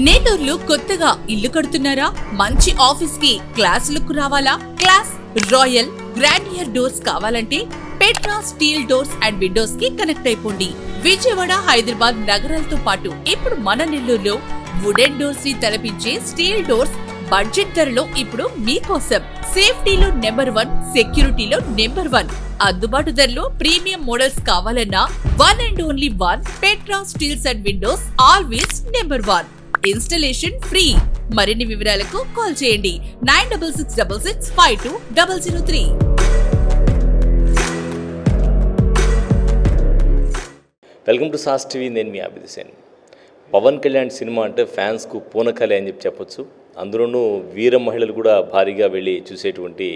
నేటూర్లో కొత్తగా ఇల్లు కడుతున్నారా? మంచి ఆఫీస్ కి క్లాస్ లుక్ రావాలా? క్లాస్ రాయల్ గ్రాండియర్ డోర్స్ కావాలంటే Petra steel doors and Windows కి కనెక్ట్ అయిపోండి. విజయవాడ, హైదరాబాద్ నగరాలతో పాటు ఇప్పుడు మన నెల్లూరులో వుడెన్ డోర్స్ ని తలపించే స్టీల్ డోర్స్ బడ్జెట్ ధరలో ఇప్పుడు మీకోసం. సేఫ్టీలో నెంబర్ 1, సెక్యూరిటీలో నెంబర్ 1. అందుబాటు ధరలో ప్రీమియం మోడల్స్ కావాలన్నా 1 and only 1 petra steels and windows always number 1. Installation free. మరిన్ని వివరాలకు కాల్ చేయండి 9666652003. వెల్కమ్ టు సాస్ టీవీ. నేను మీ అభిది సేన్. పవన్ కళ్యాణ్ సినిమా అంటే ఫ్యాన్స్కు పూనకాలే అని చెప్పొచ్చు. అందులోనూ వీర మహిళలు కూడా భారీగా వెళ్ళి చూసేటువంటి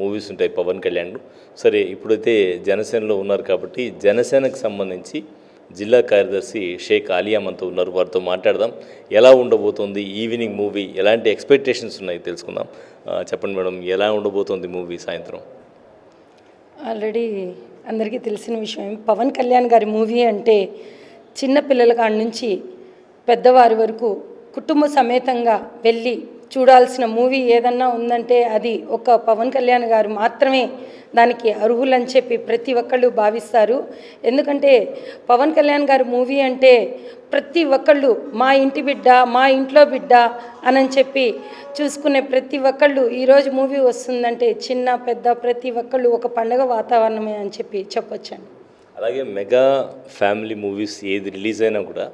మూవీస్ ఉంటాయి పవన్ కళ్యాణ్. సరే, ఇప్పుడైతే జనసేనలో ఉన్నారు కాబట్టి జనసేనకు సంబంధించి జిల్లా కార్యదర్శి షేక్ ఆలియా మనతో ఉన్నారు. వారితో మాట్లాడదాం. ఎలా ఉండబోతోంది ఈవినింగ్ మూవీ, ఎలాంటి ఎక్స్పెక్టేషన్స్ ఉన్నాయి తెలుసుకుందాం. చెప్పండి మేడం, ఎలా ఉండబోతోంది మూవీ సాయంత్రం? ఆల్రెడీ అందరికీ తెలిసిన విషయం, పవన్ కళ్యాణ్ గారి మూవీ అంటే చిన్న పిల్లల కాడి నుంచి పెద్దవారి వరకు కుటుంబ సమేతంగా వెళ్ళి చూడాల్సిన మూవీ ఏదన్నా ఉందంటే అది ఒక పవన్ కళ్యాణ్ గారు మాత్రమే దానికి అర్హులని చెప్పి ప్రతి ఒక్కళ్ళు భావిస్తారు. ఎందుకంటే పవన్ కళ్యాణ్ గారు మూవీ అంటే ప్రతి ఒక్కళ్ళు మా ఇంటి బిడ్డ, మా ఇంట్లో బిడ్డ అని చెప్పి చూసుకునే ప్రతి ఒక్కళ్ళు ఈరోజు మూవీ వస్తుందంటే చిన్న పెద్ద ప్రతి ఒక్కళ్ళు ఒక పండగ వాతావరణమే అని చెప్పి చెప్పొచ్చండి. అలాగే మెగా ఫ్యామిలీ మూవీస్ ఏది రిలీజ్ అయినా కూడా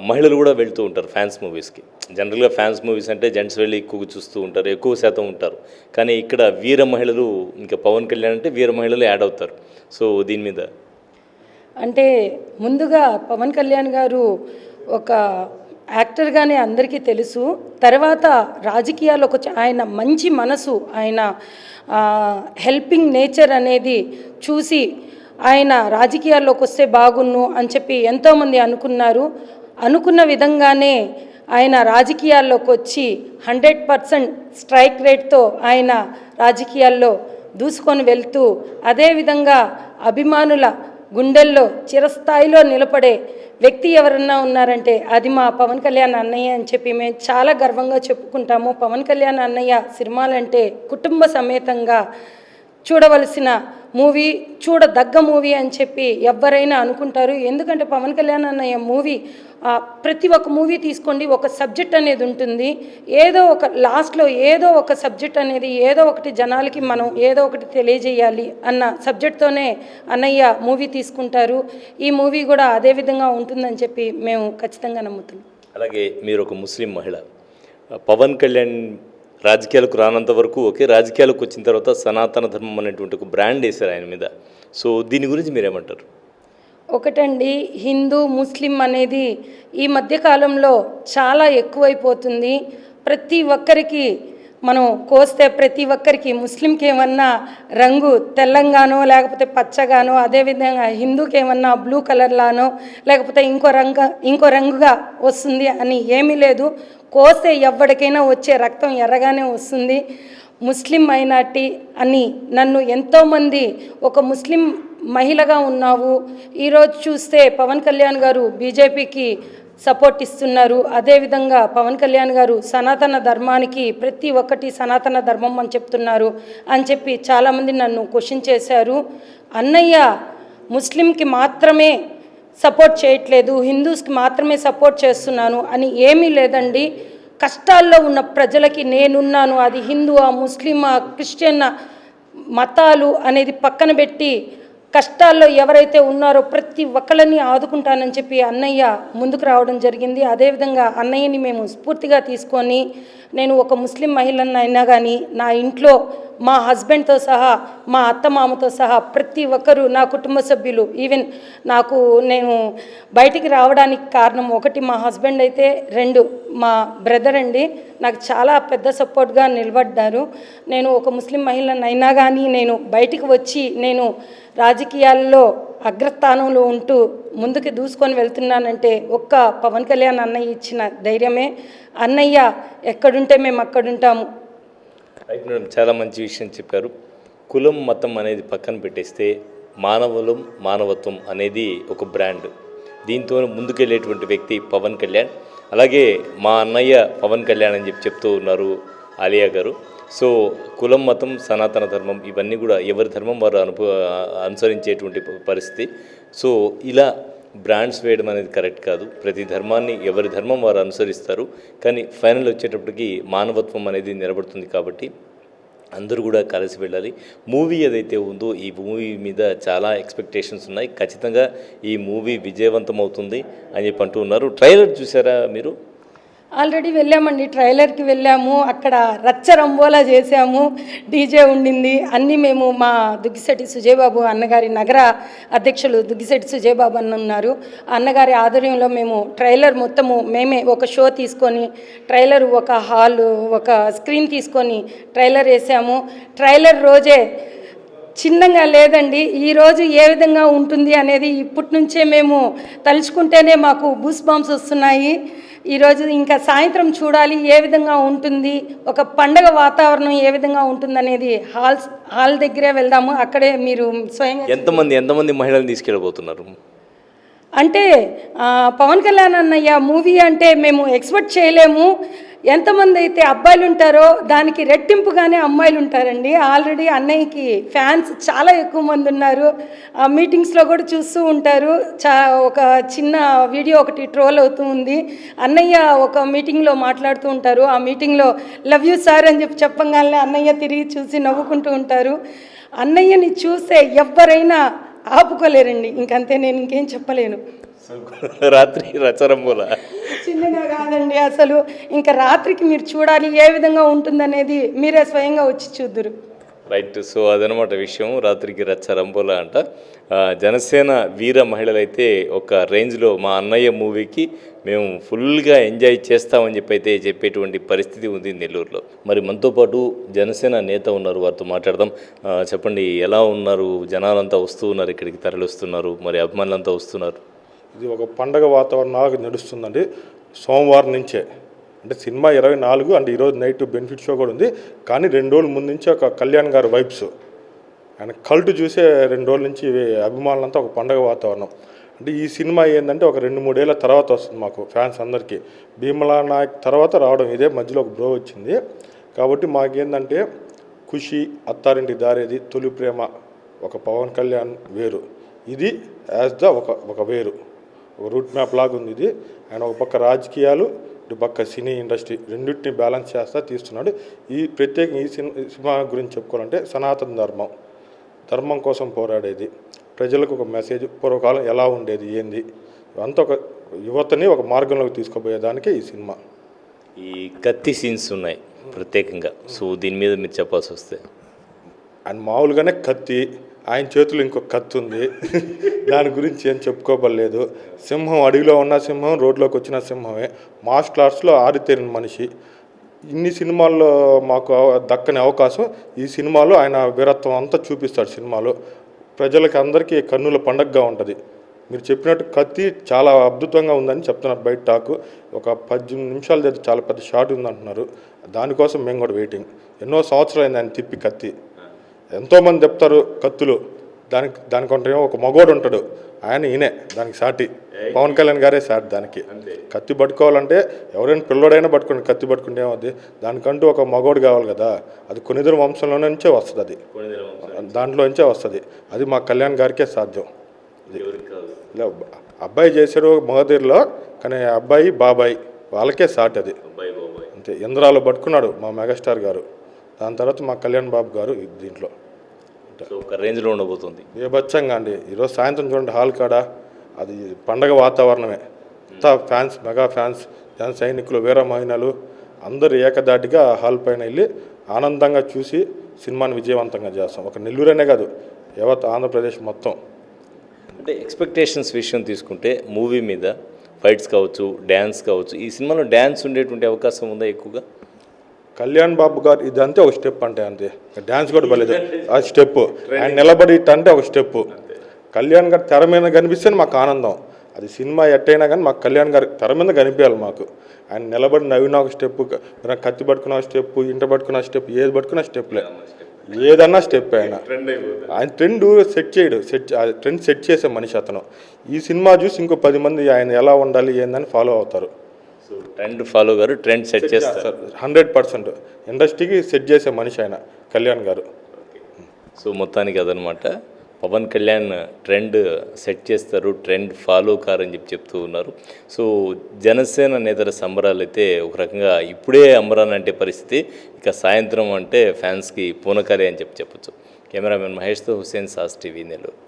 మహిళలు కూడా వెళ్తూ ఉంటారు ఫ్యాన్స్ మూవీస్కి. జనరల్గా ఫ్యాన్స్ మూవీస్ అంటే జెంట్స్ వెళ్ళి ఎక్కువగా చూస్తూ ఉంటారు, ఎక్కువ శాతం ఉంటారు. కానీ ఇక్కడ వీర మహిళలు, ఇంకా పవన్ కళ్యాణ్ అంటే వీర మహిళలు యాడ్ అవుతారు. సో దీని మీద అంటే ముందుగా పవన్ కళ్యాణ్ గారు ఒక యాక్టర్గానే అందరికీ తెలుసు. తర్వాత రాజకీయాల్లో ఆయన మంచి మనసు, ఆయన హెల్పింగ్ నేచర్ అనేది చూసి ఆయన రాజకీయాల్లోకి వస్తే బాగున్ను అని చెప్పి ఎంతోమంది అనుకున్నారు. అనుకున్న విధంగానే ఆయన రాజకీయాల్లోకి వచ్చి 100% స్ట్రైక్ రేట్తో ఆయన రాజకీయాల్లో దూసుకొని వెళ్తూ అదేవిధంగా అభిమానుల గుండెల్లో చిరస్థాయిలో నిలబడే వ్యక్తి ఎవరన్నా ఉన్నారంటే అది మా పవన్ కళ్యాణ్ అన్నయ్య అని చెప్పి మేము చాలా గర్వంగా చెప్పుకుంటాము. పవన్ కళ్యాణ్ అన్నయ్య సినిమాలంటే కుటుంబ సమేతంగా చూడవలసిన మూవీ, చూడదగ్గ మూవీ అని చెప్పి ఎవరైనా అనుకుంటారు. ఎందుకంటే పవన్ కళ్యాణ్ అన్నయ్య మూవీ ప్రతి ఒక్క మూవీ తీసుకోండి, ఒక సబ్జెక్ట్ అనేది ఉంటుంది. ఏదో ఒక లాస్ట్లో ఏదో ఒక సబ్జెక్ట్ అనేది ఏదో ఒకటి జనాలకి మనం ఏదో ఒకటి తెలియజేయాలి అన్న సబ్జెక్ట్తోనే అన్నయ్య మూవీ తీసుకుంటారు. ఈ మూవీ కూడా అదే విధంగా ఉంటుందని చెప్పి మేము ఖచ్చితంగా నమ్ముతున్నాం. అలాగే మీరు ఒక ముస్లిం మహిళ, పవన్ కళ్యాణ్ రాజకీయాలకు రానంత వరకు ఓకే, రాజకీయాలకు వచ్చిన తర్వాత సనాతన ధర్మం అనేటువంటి ఒక బ్రాండ్ వేశారు ఆయన మీద. సో దీని గురించి మీరేమంటారు? ఒకటండి, హిందూ ముస్లిం అనేది ఈ మధ్యకాలంలో చాలా ఎక్కువైపోతుంది. ప్రతి ఒక్కరికి మనం కోస్తే ప్రతి ఒక్కరికి ముస్లింకి ఏమన్నా రంగు తెల్లంగానో లేకపోతే పచ్చగానో, అదేవిధంగా హిందూకి ఏమన్నా బ్లూ కలర్లానో లేకపోతే ఇంకో రంగుగా వస్తుంది అని ఏమీ లేదు. కోస్తే ఎవరికైనా వచ్చే రక్తం ఎర్రగానే వస్తుంది. ముస్లిం మైనార్టీ అని నన్ను ఎంతోమంది ఒక ముస్లిం మహిళగా ఉన్నావు, ఈరోజు చూస్తే పవన్ కళ్యాణ్ గారు బీజేపీకి సపోర్ట్ ఇస్తున్నారు, అదేవిధంగా పవన్ కళ్యాణ్ గారు సనాతన ధర్మానికి ప్రతి ఒక్కటి సనాతన ధర్మం అని చెప్తున్నారు అని చెప్పి చాలామంది నన్ను క్వశ్చన్ చేశారు. అన్నయ్య ముస్లింకి మాత్రమే సపోర్ట్ చేయట్లేదు, హిందూస్కి మాత్రమే సపోర్ట్ చేస్తున్నాను అని ఏమీ లేదండి. కష్టాల్లో ఉన్న ప్రజలకి నేనున్నాను. అది హిందువా, ముస్లిమా, క్రిస్టియన్నా, మతాలు అనేది పక్కన పెట్టి కష్టాల్లో ఎవరైతే ఉన్నారో ప్రతి ఒక్కళ్ళని ఆదుకుంటానని చెప్పి అన్నయ్య ముందుకు రావడం జరిగింది. అదేవిధంగా అన్నయ్యని మేము స్ఫూర్తిగా తీసుకొని నేను ఒక ముస్లిం మహిళను అయినా కానీ నా ఇంట్లో మా హస్బెండ్తో సహా, మా అత్తమామతో సహా ప్రతి ఒక్కరూ నా కుటుంబ సభ్యులు, ఈవెన్ నేను బయటికి రావడానికి కారణం 1 మా హస్బెండ్ అయితే 2 మా బ్రదర్ అండి. నాకు చాలా పెద్ద సపోర్ట్గా నిలబడ్డారు. నేను ఒక ముస్లిం మహిళను అయినా కానీ నేను బయటికి వచ్చి నేను రాజకీయాల్లో అగ్రస్థానంలో ఉంటూ ముందుకు దూసుకొని వెళ్తున్నానంటే ఒక్క పవన్ కళ్యాణ్ అన్నయ్య ఇచ్చిన ధైర్యమే. అన్నయ్య ఎక్కడుంటే మేము అక్కడుంటాము. రైట్ మేడం, చాలా మంచి విషయం చెప్పారు. కులం మతం అనేది పక్కన పెట్టేస్తే మానవత్వం అనేది ఒక బ్రాండ్. దీంతో ముందుకెళ్ళేటువంటి వ్యక్తి పవన్ కళ్యాణ్. అలాగే మా అన్నయ్య పవన్ కళ్యాణ్ అని చెప్తూ ఉన్నారు ఆలియా గారు. సో కులం, మతం, సనాతన ధర్మం ఇవన్నీ కూడా ఎవరి ధర్మం వారు అనుసరించేటువంటి పరిస్థితి. సో ఇలా బ్రాండ్స్ వేయడం అనేది కరెక్ట్ కాదు. ప్రతి ధర్మాన్ని ఎవరి ధర్మం వారు అనుసరిస్తారు. కానీ ఫైనల్ వచ్చేటప్పటికి మానవత్వం అనేది నిలబడుతుంది. కాబట్టి అందరూ కూడా కలిసి వెళ్ళాలి. మూవీ ఏదైతే ఉందో ఈ మూవీ మీద చాలా ఎక్స్పెక్టేషన్స్ ఉన్నాయి. ఖచ్చితంగా ఈ మూవీ విజయవంతం అవుతుంది అని చెప్పి అంటూ ఉన్నారు. ట్రైలర్ చూసారా మీరు? ఆల్రెడీ వెళ్ళామండి, ట్రైలర్కి వెళ్ళాము. అక్కడ రచ్చ రంబోలా చేసాము, డీజే ఉండింది అన్నీ. మేము మా దుగ్గిశెట్టి సుజయబాబు అన్నగారి నగర అధ్యక్షులు దుగ్గిశెట్టి సుజయబాబు అన్న ఉన్నారు. అన్నగారి ఆధ్వర్యంలో మేము ట్రైలర్ మొత్తము మేమే ఒక షో తీసుకొని ట్రైలర్ ఒక హాలు ఒక స్క్రీన్ తీసుకొని ట్రైలర్ వేసాము. ట్రైలర్ రోజే చిన్నగా లేదండి, ఈరోజు ఏ విధంగా ఉంటుంది అనేది ఇప్పటి నుంచే మేము తలుచుకుంటేనే మాకు బూస్ బాంబ్స్ వస్తున్నాయి. ఈరోజు ఇంకా సాయంత్రం చూడాలి ఏ విధంగా ఉంటుంది, ఒక పండగ వాతావరణం ఏ విధంగా ఉంటుంది అనేది హాల్ దగ్గరే వెళ్దాము. అక్కడే మీరు స్వయంగా ఎంతమంది మహిళలు తీసుకెళ్ళబోతున్నారు? అంటే పవన్ కళ్యాణ్ అన్నయ్య మూవీ అంటే మేము ఎక్స్పెక్ట్ చేయలేము. ఎంతమంది అయితే అబ్బాయిలు ఉంటారో దానికి రెట్టింపుగానే అమ్మాయిలు ఉంటారండి. ఆల్రెడీ అన్నయ్యకి ఫ్యాన్స్ చాలా ఎక్కువ మంది ఉన్నారు. ఆ మీటింగ్స్లో కూడా చూస్తూ ఉంటారు. ఒక చిన్న వీడియో ఒకటి ట్రోల్ అవుతూ ఉంది. అన్నయ్య ఒక మీటింగ్లో మాట్లాడుతూ ఉంటారు. ఆ మీటింగ్లో లవ్ యూ సార్ అని చెప్పగానే అన్నయ్య తిరిగి చూసి నవ్వుకుంటూ ఉంటారు. అన్నయ్యని చూస్తే ఎవరైనా ఆపుకోలేరండి. ఇంకంతే, నేను ఇంకేం చెప్పలేను. రాత్రి రచరంబోలా చిన్నగా కాదండి అసలు. ఇంకా రాత్రికి మీరు చూడాలి ఏ విధంగా ఉంటుందనేది మీరే స్వయంగా వచ్చి చూద్దురు. రైట్. సో అదనమాట విషయం. రాత్రికి రచ్చరంబోలా అంట. జనసేన వీర మహిళలైతే ఒక రేంజ్లో మా అన్నయ్య మూవీకి మేము ఫుల్గా ఎంజాయ్ చేస్తామని అయితే చెప్పేటువంటి పరిస్థితి ఉంది నెల్లూరులో. మరి మనతో పాటు జనసేన నేత ఉన్నారు, వారితో మాట్లాడదాం. చెప్పండి, ఎలా ఉన్నారు? జనాలంతా వస్తూ ఉన్నారు, ఇక్కడికి తరలిస్తున్నారు, మరి అభిమానులంతా వస్తున్నారు. ఇది ఒక పండగ వాతావరణంగా నడుస్తుందండి. సోమవారం నుంచే అంటే సినిమా 24 అంటే ఈరోజు నైట్ బెనిఫిట్ షో కూడా ఉంది. కానీ 2 రోజుల ముందు నుంచి ఒక కళ్యాణ్ గారి వైబ్స్ ఆయన కల్ట్ చూసే 2 రోజుల నుంచి అభిమానులంతా ఒక పండగ వాతావరణం. అంటే ఈ సినిమా ఏంటంటే ఒక 2-3 ఏళ్ళ తర్వాత వస్తుంది మాకు ఫ్యాన్స్ అందరికీ. భీమలా నాయక్ తర్వాత రావడం ఇదే, మధ్యలో ఒక బ్రో వచ్చింది. కాబట్టి మాకేందంటే ఖుషి, అత్తారింటి దారేది, తొలి ప్రేమ, ఒక పవన్ కళ్యాణ్ వేరు, ఇది యాజ్ ద ఒక వేరు, ఒక రూట్ మ్యాప్ లాగా ఉంది ఇది. ఆయన ఒక పక్క రాజకీయాలు, ఇటు పక్క సినీ ఇండస్ట్రీ రెండింటిని బ్యాలెన్స్ చేస్తా తీస్తున్నాడు. ఈ ప్రత్యేకంగా ఈ సినిమా గురించి చెప్పుకోవాలంటే సనాతన ధర్మం కోసం పోరాడేది, ప్రజలకు ఒక మెసేజ్, పూర్వకాలం ఎలా ఉండేది ఏంది, అంతా ఒక యువతని ఒక మార్గంలోకి తీసుకుపోయేదానికి ఈ సినిమా. ఈ కత్తి సీన్స్ ఉన్నాయి ప్రత్యేకంగా. సో దీని మీద మీరు చెప్పాల్సి వస్తే, ఆయన మామూలుగానే కత్తి, ఆయన చేతులు ఇంకొక కత్తి ఉంది, దాని గురించి ఏం చెప్పుకోబడలేదు. సింహం, అడవిలో ఉన్న సింహం, రోడ్లోకి వచ్చిన సింహమే, మార్షల్ ఆర్ట్స్లో ఆరితేరిన మనిషి. ఇన్ని సినిమాల్లో మాకు దక్కని అవకాశం ఈ సినిమాలో ఆయన వీరత్వం అంతా చూపిస్తాడు. సినిమాలో ప్రజలకి అందరికీ కన్నుల పండగగా ఉంటుంది. మీరు చెప్పినట్టు కత్తి చాలా అద్భుతంగా ఉందని చెప్తున్నారు బయట టాకు. ఒక 18 నిమిషాలు చాలా పెద్ద షాట్ ఉందంటున్నారు. దానికోసం మేము కూడా వెయిటింగ్. ఎన్నో సంవత్సరాలు అయింది ఆయన తిప్పి కత్తి. ఎంతోమంది చెప్తారు కత్తులు, దానికంటే ఒక మగోడు ఉంటాడు, ఈయనే దానికి సాటి. పవన్ కళ్యాణ్ గారే సాటి దానికి. కత్తి పట్టుకోవాలంటే ఎవరైనా పిల్లోడైనా పట్టుకోండి, కత్తి పట్టుకుంటే ఏమవుద్ది, దానికంటూ ఒక మగోడు కావాలి కదా. అది కొనిదెల వంశంలో నుంచే వస్తుంది, దాంట్లో నుంచే వస్తుంది. అది మా కళ్యాణ్ గారికే సాధ్యం. అబ్బాయి చేశాడు మగధీర్లో, కానీ అబ్బాయి బాబాయ్ వాళ్ళకే సాటి అది అంతే. ఇంద్రాలు పట్టుకున్నాడు మా మెగాస్టార్ గారు, దాని తర్వాత మా కళ్యాణ్ బాబు గారు దీంట్లో ఒక రేంజ్లో ఉండబోతుంది. బేబచ్చంగా అండి. ఈరోజు సాయంత్రం చూడండి హాల్ కాడ, అది పండగ వాతావరణమే. అంతా ఫ్యాన్స్, మెగా ఫ్యాన్స్, జన సైనికులు, వీర మహిళలు అందరూ ఏకదాటిగా హాల్ పైన వెళ్ళి ఆనందంగా చూసి సినిమాని విజయవంతంగా చేస్తాం. ఒక నెల్లూరనే కాదు, యావత్ ఆంధ్రప్రదేశ్ మొత్తం. అంటే ఎక్స్పెక్టేషన్స్ విషయం తీసుకుంటే మూవీ మీద ఫైట్స్ కావచ్చు, డ్యాన్స్ కావచ్చు, ఈ సినిమాలో డ్యాన్స్ ఉండేటువంటి అవకాశం ఉందా ఎక్కువగా? కళ్యాణ్ బాబు గారు ఇదంతే ఒక స్టెప్ అంటే అంతే, డ్యాన్స్ కూడా పర్లేదు. ఆ స్టెప్ ఆయన నిలబడి అంటే ఒక స్టెప్. కళ్యాణ్ గారు తెర మీద కనిపిస్తే మాకు ఆనందం. అది సినిమా ఎట్టయినా కానీ మాకు కళ్యాణ్ గారు తెర మీద కనిపించాలి. మాకు ఆయన నిలబడి నవ్విన ఒక స్టెప్, కత్తి పట్టుకున్న స్టెప్, ఇంట పట్టుకున్న స్టెప్, ఏది పట్టుకున్న స్టెప్లే, ఏదన్నా స్టెప్. ఆయన ట్రెండ్ సెట్ చేయడు, ట్రెండ్ సెట్ చేసే మనిషి అతను. ఈ సినిమా చూసి ఇంకో 10 మంది ఆయన ఎలా ఉండాలి ఏందని ఫాలో అవుతారు. సో ట్రెండ్ ఫాలో గారు ట్రెండ్ సెట్ చేస్తారు. 100% ఇండస్ట్రీకి సెట్ చేసే మనిషి ఆయన కళ్యాణ్ గారు. సో మొత్తానికి అదనమాట, పవన్ కళ్యాణ్ ట్రెండ్ సెట్ చేస్తారు, ట్రెండ్ ఫాలో కారని చెప్తూ ఉన్నారు. సో జనసేన నేతల సంబరాలు అయితే ఒక రకంగా ఇప్పుడే అంబరాన్ అంటే పరిస్థితి, ఇక సాయంత్రం అంటే ఫ్యాన్స్కి పూనకాలే అని చెప్పొచ్చు. కెమెరామెన్ మహేష్తో హుసేన్, సాస్ టీవీ, నెల్లూరు.